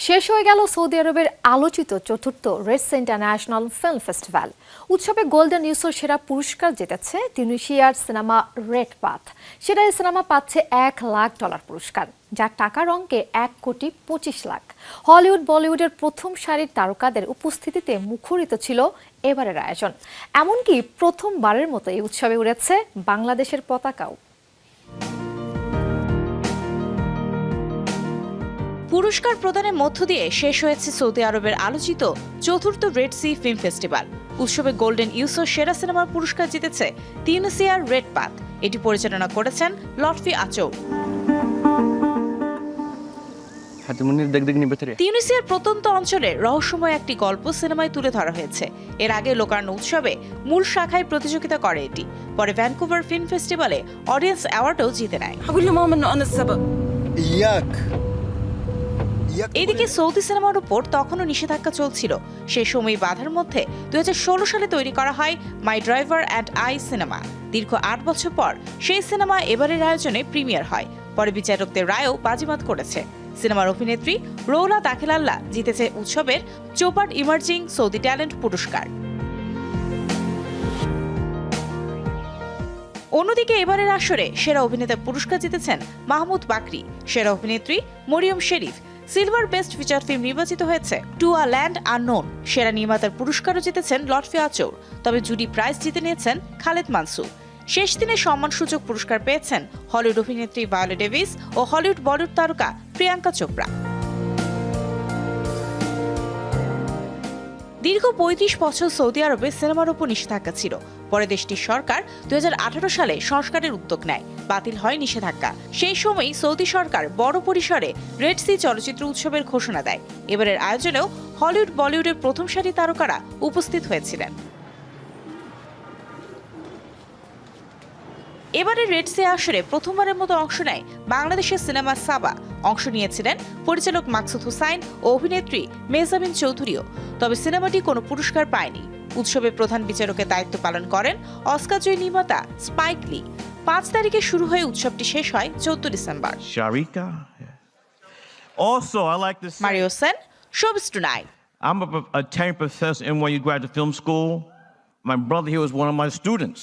শেষ হয়ে গেল সৌদি আরবের আলোচিত চতুর্থ Red Sea International Film Festival. উৎসবে গোল্ডেন ইউসোর সেরা পুরস্কার জিতেছে তিউনিসিয়ার সিনেমা রেড পাথ। সেটাই সিনেমা পাচ্ছে $1,00,000 পুরস্কার, যার টাকার অঙ্কে 1,25,00,000। হলিউড বলিউডের প্রথম সারির তারকাদের উপস্থিতিতে মুখরিত ছিল এবারের আয়োজন। এমনকি প্রথমবারের মতো এই উৎসবে উড়েছে বাংলাদেশের পতাকাও। পুরস্কার প্রদানের মধ্য দিয়ে শেষ হয়েছে সৌদি আরবের আলোচিত চতুর্থ রেড সি ফিল্ম ফেস্টিভ্যাল। উৎসবে গোল্ডেন ইউসো সেরা সিনেমার পুরস্কার জিতেছে তিউনিসিয়ার রেড পাথ। এটি পরিচালনা করেছেন লটফি আচৌ। তিউনিসিয়ার প্রত্যন্ত অঞ্চলের রহস্যময় একটি গল্প সিনেমায় তুলে ধরা হয়েছে। এর আগে লোকার্নো উৎসবে মূল শাখায় প্রতিযোগিতা করে এটি। পরে ভ্যানকুভার ফিল্ম ফেস্টিভ্যালে অডিয়েন্স অ্যাওয়ার্ডও জিতে নেয়। এদিকে সৌদি সিনেমার উপর তখনও নিষেধাজ্ঞা চলছিল। সেই সময় বাধার মধ্যে 2016 সালে তৈরি করা হয় my driver and I cinema. দীর্ঘ 8 বছর পর সেই সিনেমা এবারের আয়োজনে প্রিমিয়ার হয়। পরে বিচারকদের রায়ও বাজিমাত করেছে। সিনেমার অভিনেত্রী রৌলা দাখিলাল্লাহ জিতেছে উৎসবের চোপার্ট ইমার্জিং সৌদি ট্যালেন্ট পুরস্কার। অন্যদিকে এবারের আসরে সেরা অভিনেতা পুরস্কার জিতেছেন মাহমুদ বাকরি। সেরা অভিনেত্রী Mariam Sherif. Silver best feature film নির্বাচিত হয়েছে টু আ ল্যান্ড আননোন। সেরা নির্মাতার পুরস্কারও জিতেছেন লটফি আচৌর, তবে জুরি প্রাইজ জিতে নিয়েছেন খালেদ মানসুর। শেষ দিনে সম্মানসূচক পুরস্কার পেয়েছেন হলিউড অভিনেত্রী ভায়োলা ডেভিস ও হলিউড বলিউড তারকা প্রিয়াঙ্কা চোপড়া। দীর্ঘ 35 বছর সৌদি আরবে সিনেমার উপর নিষেধাজ্ঞা ছিল। পরে দেশটির সরকার 2018 সালে সংস্কারের উদ্যোগ নেয়। বাতিল হয় নিষেধাজ্ঞা। সেই সময়ই সৌদি সরকার বড় পরিসরে রেড সি চলচ্চিত্র উৎসবের ঘোষণা দেয়। এবারের আয়োজনেও হলিউড বলিউডের প্রথম সারি তারকারা উপস্থিত হয়েছিলেন। এবারে রেড সি আসরে প্রথমবারের মতো অংশ নেয় বাংলাদেশের সিনেমা সাবা। অংশ নিয়েছিলেন পরিচালক মাকসুদ হুসাইন ও অভিনেত্রী মেহজাবিন চৌধুরীও। তবে সিনেমাটি কোনো পুরস্কার পায়নি। উৎসবে প্রধান বিচারকের দায়িত্ব পালন করেন অস্কারজয়ী নির্মাতা স্পাইক লি। 5 তারিখে শুরু হয়ে উৎসবটি শেষ হয় 14 December. Mario Sen, showbiz tonight. I'm a tenured professor in NYU Graduate Film School. My brother here was one of my students.